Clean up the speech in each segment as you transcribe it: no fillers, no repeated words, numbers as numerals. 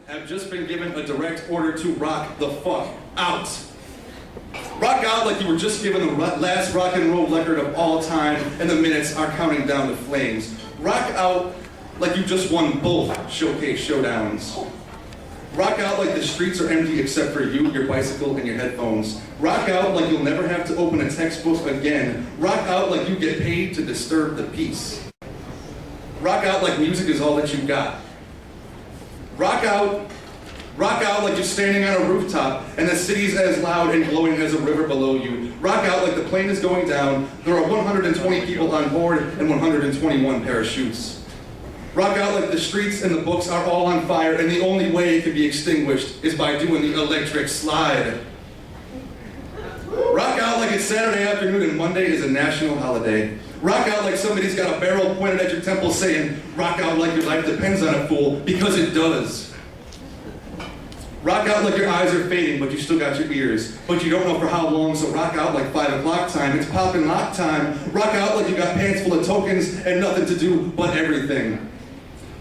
have just been given a direct order to rock the fuck out. Rock out like you were just given the last rock and roll record of all time and the minutes are counting down to flames. Rock out like you just won both showcase showdowns. Rock out like the streets are empty except for you, your bicycle, and your headphones. Rock out like you'll never have to open a textbook again. Rock out like you get paid to disturb the peace. Rock out like music is all that you got. Rock out like you're standing on a rooftop and the city's as loud and glowing as a river below you. Rock out like the plane is going down, there are 120 people on board and 121 parachutes. Rock out like the streets and the books are all on fire and the only way it can be extinguished is by doing the electric slide. Rock out like it's Saturday afternoon and Monday is a national holiday. Rock out like somebody's got a barrel pointed at your temple saying, rock out like your life depends on a fool, because it does. Rock out like your eyes are fading, but you still got your ears. But you don't know for how long, so rock out like 5 o'clock time. It's pop and lock time. Rock out like you got pants full of tokens and nothing to do but everything.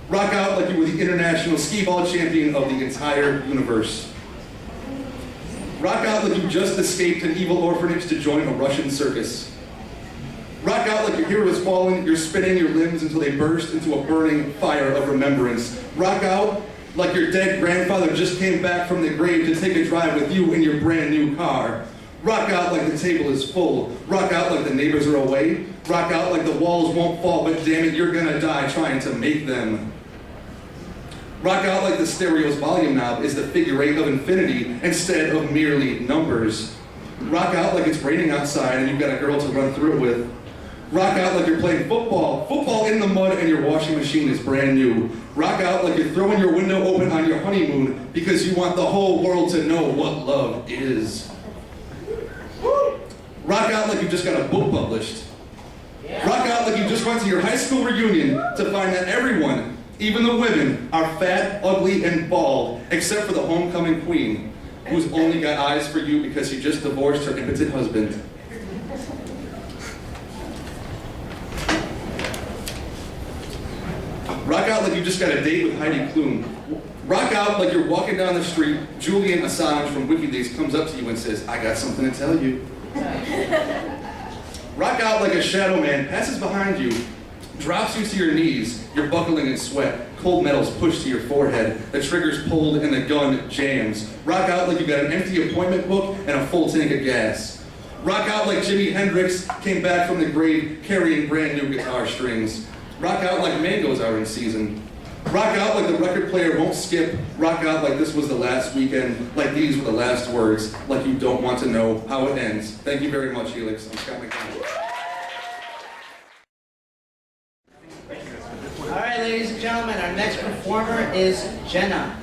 Rock out like you were the international skee-ball champion of the entire universe. Rock out like you just escaped an evil orphanage to join a Russian circus. Rock out like your hero is falling, you're spinning your limbs until they burst into a burning fire of remembrance. Rock out like your dead grandfather just came back from the grave to take a drive with you in your brand new car. Rock out like the table is full. Rock out like the neighbors are away. Rock out like the walls won't fall, but damn it, you're gonna die trying to make them. Rock out like the stereo's volume knob is the figure eight of infinity instead of merely numbers. Rock out like it's raining outside and you've got a girl to run through it with. Rock out like you're playing football in the mud and your washing machine is brand new. Rock out like you're throwing your window open on your honeymoon because you want the whole world to know what love is. Rock out like you just got a book published. Rock out like you just went to your high school reunion to find that everyone, even the women, are fat, ugly, and bald, except for the homecoming queen, who's only got eyes for you because she just divorced her impotent husband. Rock out like you just got a date with Heidi Klum. Rock out like you're walking down the street, Julian Assange from WikiLeaks comes up to you and says, I got something to tell you. Rock out like a shadow man passes behind you, drops you to your knees, you're buckling in sweat, cold metals pushed to your forehead, the trigger's pulled and the gun jams. Rock out like you got an empty appointment book and a full tank of gas. Rock out like Jimi Hendrix came back from the grave carrying brand new guitar strings. Rock out like mangoes are in season. Rock out like the record player won't skip. Rock out like this was the last weekend, like these were the last words, like you don't want to know how it ends. Thank you very much, Helix. I'm Scott McDonald. All right, ladies and gentlemen, our next performer is Jenna.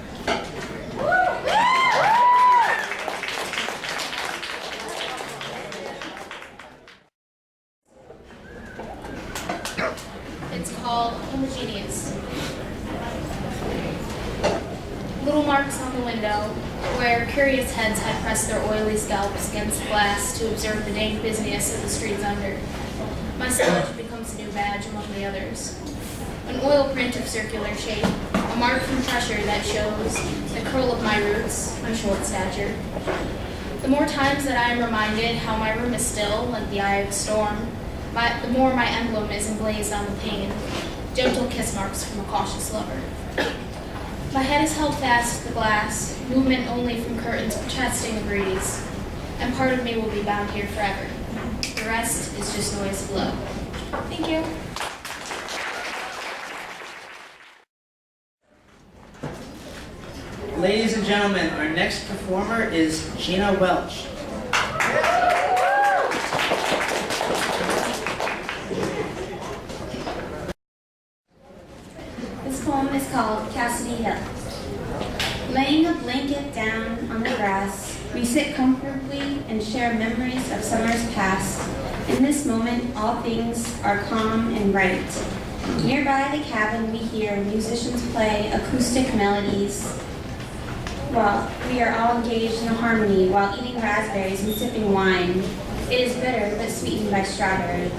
It's called Homogeneous. Little marks on the window, where curious heads had pressed their oily scalps against glass to observe the dank busyness of the streets under. My sludge becomes a new badge among the others. An oil print of circular shape, a mark from pressure that shows the curl of my roots, my short stature. The more times that I am reminded how my room is still, like the eye of a storm, the more my emblem is emblazed on the pane, gentle kiss marks from a cautious lover. My head is held fast to the glass, movement only from curtains protesting the breeze, and part of me will be bound here forever. The rest is just noise below. Thank you. Ladies and gentlemen, our next performer is Gina Welch. This poem is called Cassidy Hill. Laying a blanket down on the grass, we sit comfortably and share memories of summers past. In this moment, all things are calm and bright. Nearby the cabin, we hear musicians play acoustic melodies. While we are all engaged in a harmony while eating raspberries and sipping wine. It is bitter but sweetened by strawberry.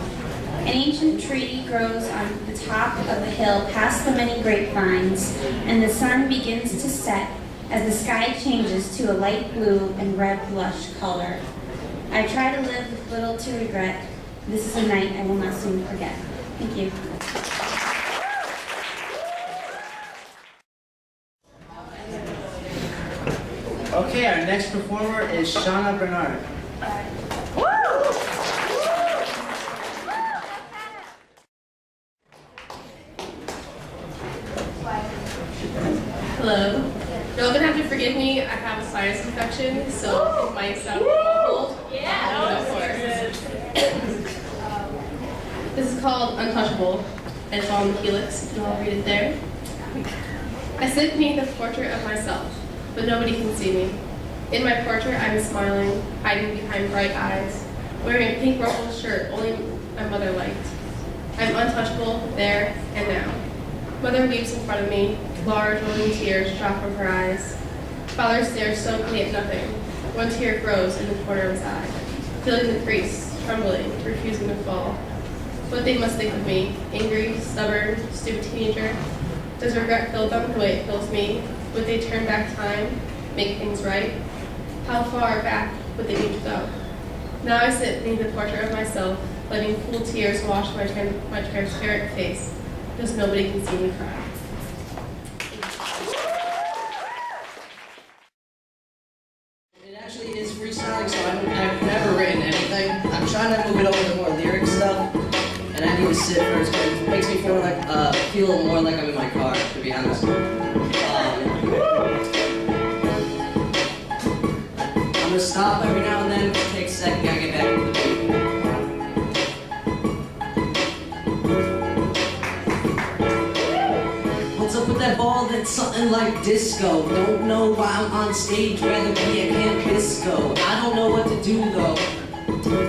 An ancient tree grows on the top of a hill past the many grapevines, and the sun begins to set as the sky changes to a light blue and red blush color. I try to live with little to regret. This is a night I will not soon forget. Thank you. Okay, our next performer is Shauna Bernard. Hello. You're gonna have to forgive me. I have a sinus infection, so it might sound muffled. Yeah. Of course. This is called Untouchable, and it's on the Helix, and I'll read it there. I sit beneath a portrait of myself, but nobody can see me. In my portrait, I'm smiling, hiding behind bright eyes, wearing a pink ruffled shirt only my mother liked. I'm untouchable there and now. Mother weeps in front of me, large rolling tears drop from her eyes. Father stares sulkily at nothing. One tear grows in the corner of his eye, feeling the crease, trembling, refusing to fall. What they must think of me, angry, stubborn, stupid teenager. Does regret fill them the way it fills me? Would they turn back time, make things right? How far back would they need to go? Now I sit beneath the portrait of myself, letting cool tears wash my transparent face, because nobody can see me cry. It actually is freestyling, so I've never written anything. I'm trying to move it over to more lyric stuff, and I need to sit first because it makes me feel more like I'm in my car, to be honest. I'm gonna stop every now and then, it takes a second, gotta get back to the beat. What's up with that ball that's something like disco? Don't know why I'm on stage, rather be a Camp Disco. I don't know what to do though.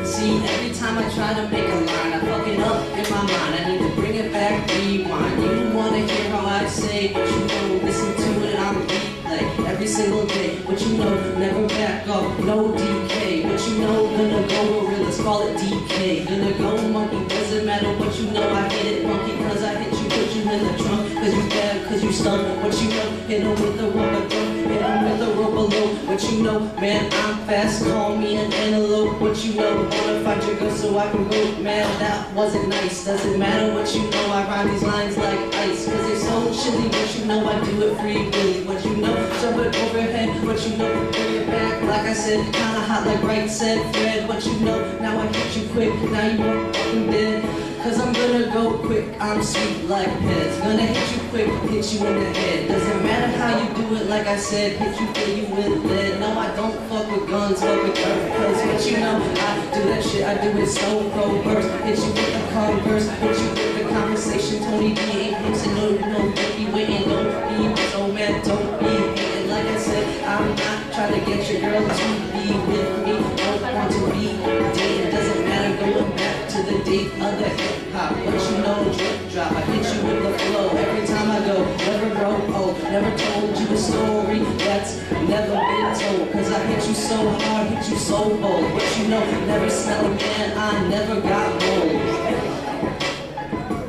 See, every time I try to make a line, I fuck it up in my mind. I need to bring it back, rewind. You wanna hear how I say, but you know, listen to it on replay every single day. But you know, never back up, no DK. But you know, gonna go gorillas, call it DK. Gonna go monkey, doesn't matter what you know. I hit it monkey, cause I hit you, put you in the trunk. Cause you bad, cause you stunk. What you know, hit him with the rubber drum, hit him with the rope below. What you know, man, I'm fast, call me an antelope. What you know, wanna fight your girl so I can rope. Man, that wasn't nice, doesn't matter what you know. I rhyme these lines like ice, cause they're so chilly. What you know, I do it free willy. What you know, jump it overhead. What you know, bring it back. Like I said, kinda hot like Bright said Fred. What you know, now I hit you quick, now you are fucking dead. Cause I'm gonna go quick, I'm sweet like pets. Gonna hit you quick, hit you in the head. Doesn't matter how you do it, like I said, hit you, fill you with lead. No, I don't fuck with guns, fuck with earth. Cause what you know, I do that shit, I do it so pro-burst. Hit you with the converse, hit you with the conversation. Tony D ain't fixing, no, don't be waiting, don't be so mad, don't be hating. Like I said, I'm not trying to get your girl to be with me. Don't want to be dating, doesn't matter, going back to the date of the hip-hop. What you know, drip drop, I hit you with the flow. Every time I go, never wrote, oh, never told you a story that's never been told. Cause I hit you so hard, hit you so bold. What you know, never smell again, I never got old.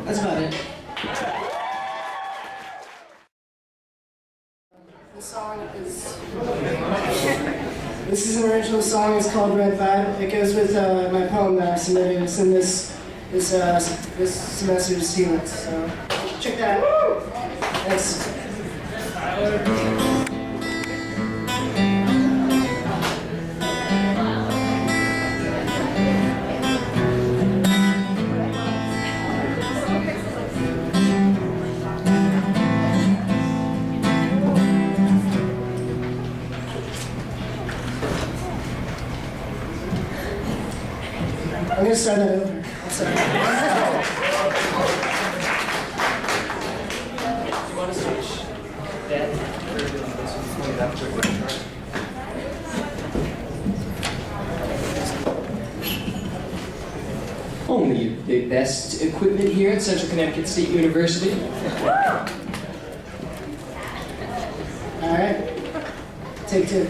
That's about it. The song is... This is an original song, it's called Red Vibe. It goes with my poem that I submitted. It's in this semester's Helix, so check that out. Thanks. I'm gonna start that over. I'll start. You want to switch that? Only the best equipment here at Central Connecticut State University. All right. Take two.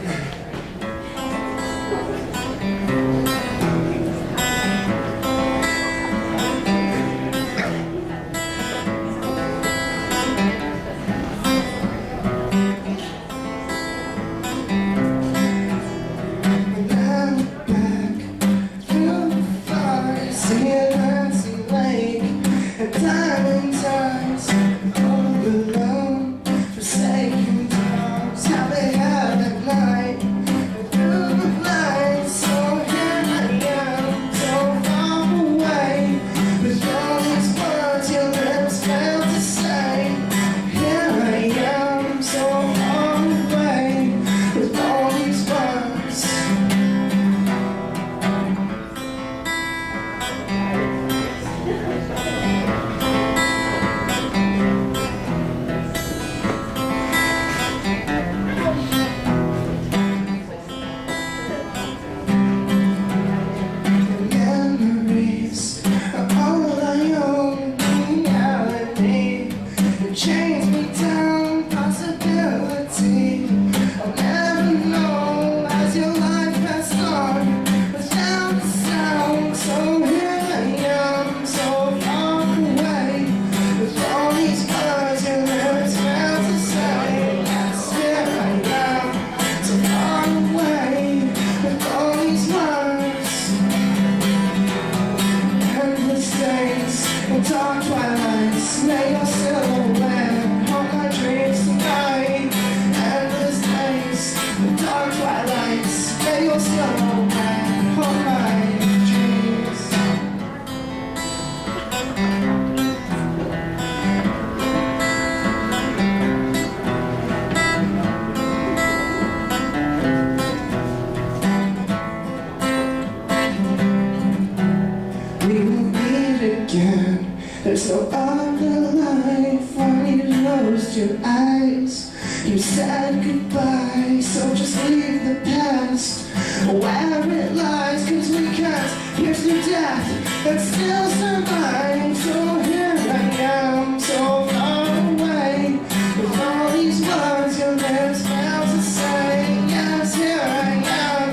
You said goodbye, so just leave the past where it lies, 'cause we can't pierce through death and still survive. So here I am, so far away, with all these words your lips fail to say. Yes, here I am,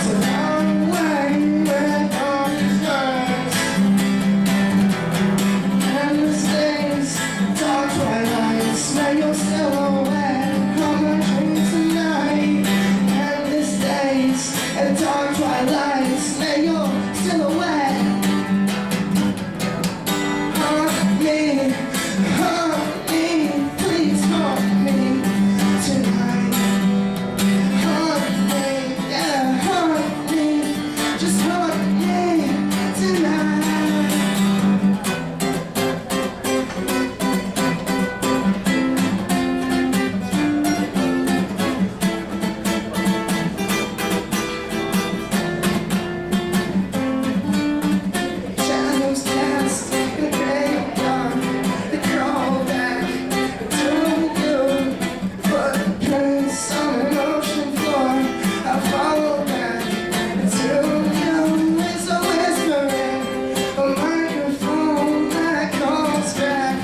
so far away, with all these words. Endless days, dark twilight, smell your silhouette on my dreams tonight. Endless days and dark twilight, smell your silhouette. Haunt me, please haunt me tonight. Haunt me, yeah, haunt me, just haunt me tonight. Shadows cast in the graveyard, they crawl back to you. Footprints on an ocean floor, I follow back to you. It's a whispering, a microphone that calls back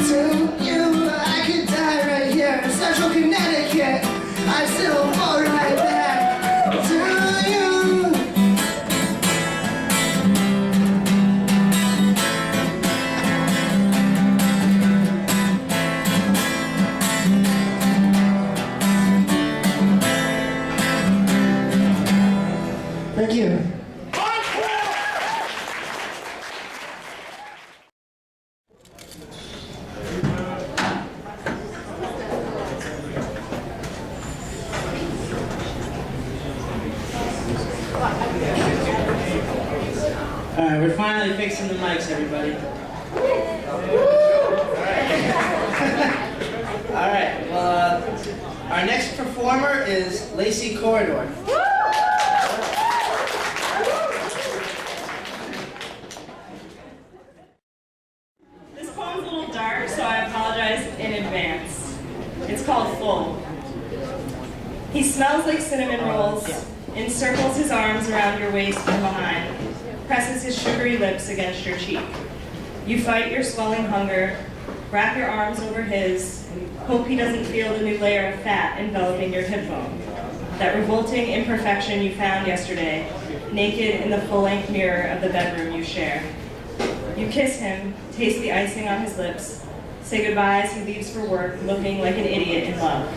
to you. I could die right here in Central Connecticut, I still fall right back to you. Thank you. Alright, we're finally fixing the mics, everybody. Alright, well, our next performer is Lacey Corridor. This poem's a little dark, so I apologize in advance. It's called Full. He smells like cinnamon rolls, encircles his arms around your waist from behind, presses his sugary lips against your cheek. You fight your swelling hunger, wrap your arms over his, hope he doesn't feel the new layer of fat enveloping your hip bone, that revolting imperfection you found yesterday, naked in the full-length mirror of the bedroom you share. You kiss him, taste the icing on his lips, say goodbye as he leaves for work looking like an idiot in love.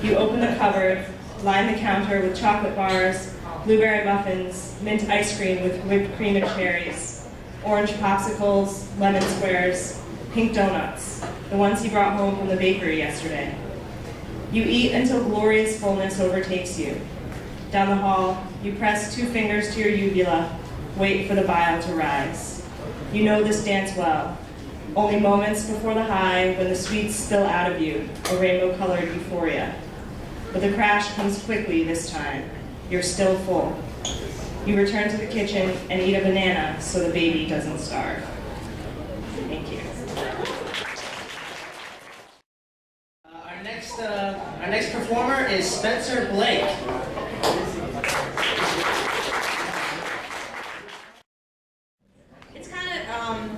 You open the cupboard, line the counter with chocolate bars, blueberry muffins, mint ice cream with whipped cream and cherries, orange popsicles, lemon squares, pink donuts, the ones he brought home from the bakery yesterday. You eat until glorious fullness overtakes you. Down the hall, you press 2 fingers to your uvula, wait for the bile to rise. You know this dance well. Only moments before the high, when the sweets spill out of you, a rainbow-colored euphoria. But the crash comes quickly this time. You're still full. You return to the kitchen and eat a banana so the baby doesn't starve. Thank you. Our next performer is Spencer Blake.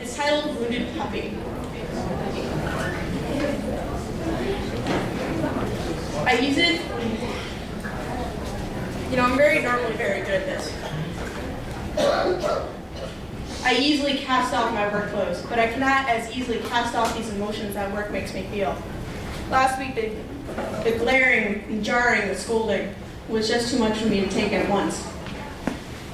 It's titled Wounded Puppy. I use it, I'm normally very good at this. I easily cast off my work clothes, but I cannot as easily cast off these emotions that work makes me feel. Last week, the glaring and jarring, the scolding was just too much for me to take at once.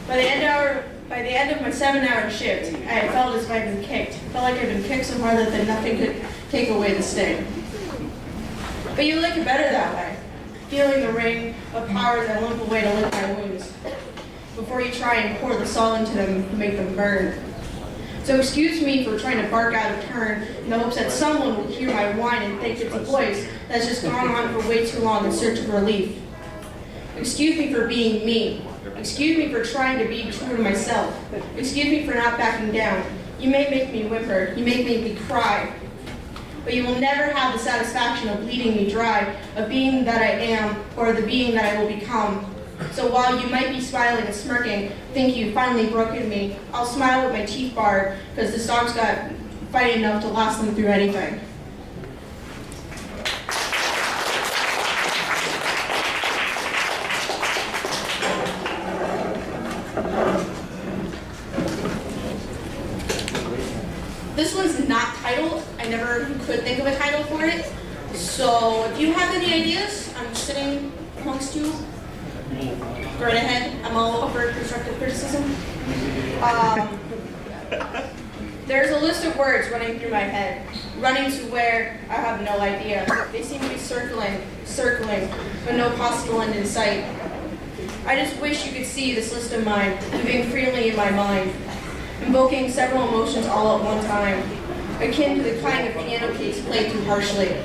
By the end of my 7-hour shift, I had felt as if I'd been kicked. Felt like I'd been kicked so hard that nothing could take away the sting. But you like it better that way, feeling the ring of power that limp away to lick my wounds, before you try and pour the salt into them to make them burn. So excuse me for trying to bark out of turn in the hopes that someone will hear my whine and think it's a voice that's just gone on for way too long in search of relief. Excuse me for being me. Excuse me for trying to be true to myself. Excuse me for not backing down. You may make me whimper. You may make me cry. but you will never have the satisfaction of bleeding me dry, of being that I am, or the being that I will become. So while you might be smiling and smirking, think you've finally broken me, I'll smile with my teeth bared, because this dog's got fight enough to last them through anything. This one's not titled. I never could think of a title for it. So if you have any ideas, I'm sitting amongst you. Go right ahead. I'm all over constructive criticism. There's a list of words running through my head, running to where I have no idea. They seem to be circling, but no possible end in sight. I just wish you could see this list of mine, moving freely in my mind, invoking several emotions all at one time, akin to the clang of piano keys played too harshly.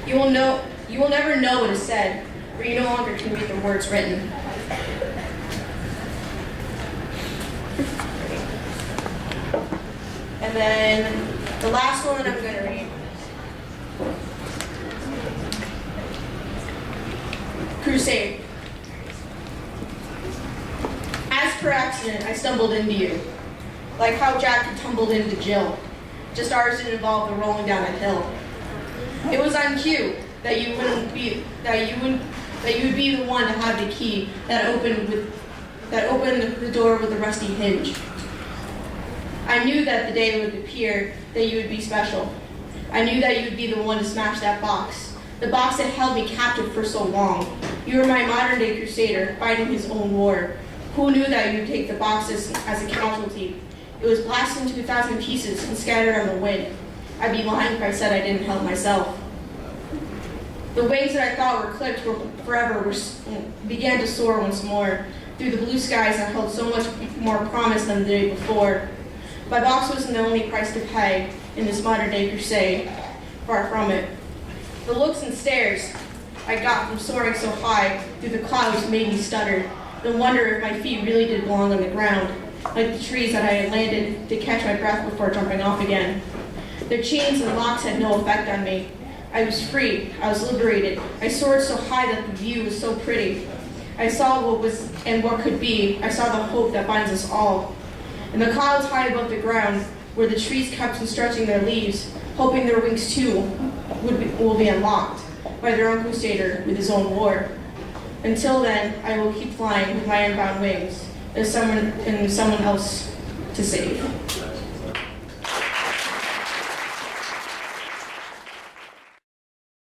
You will never know what is said, for you no longer can read the words written. And then the last one that I'm going to read. Crusade. As per accident, I stumbled into you, like how Jack had tumbled into Jill. Just ours didn't involve the rolling down a hill. It was on cue that you would be the one to have the key that opened the door with the rusty hinge. I knew that the day would appear that you would be special. I knew that you would be the one to smash that box, the box that held me captive for so long. You were my modern-day crusader, fighting his own war. Who knew that you would take the box as a casualty? It was blasted into 1,000 pieces and scattered on the wind. I'd be lying if I said I didn't help myself. The wings that I thought were clipped forever began to soar once more through the blue skies that held so much more promise than the day before. My box wasn't the only price to pay in this modern-day crusade. Far from it. The looks and stares I got from soaring so high through the clouds made me stutter, and wonder if my feet really did belong on the ground, like the trees that I had landed to catch my breath before jumping off again. Their chains and locks had no effect on me. I was free. I was liberated. I soared so high that the view was so pretty. I saw what was and what could be. I saw the hope that binds us all. In the clouds high above the ground, where the trees kept on stretching their leaves, hoping their wings too will be unlocked by their own crusader with his own war. Until then, I will keep flying with my unbound wings, and someone else to save.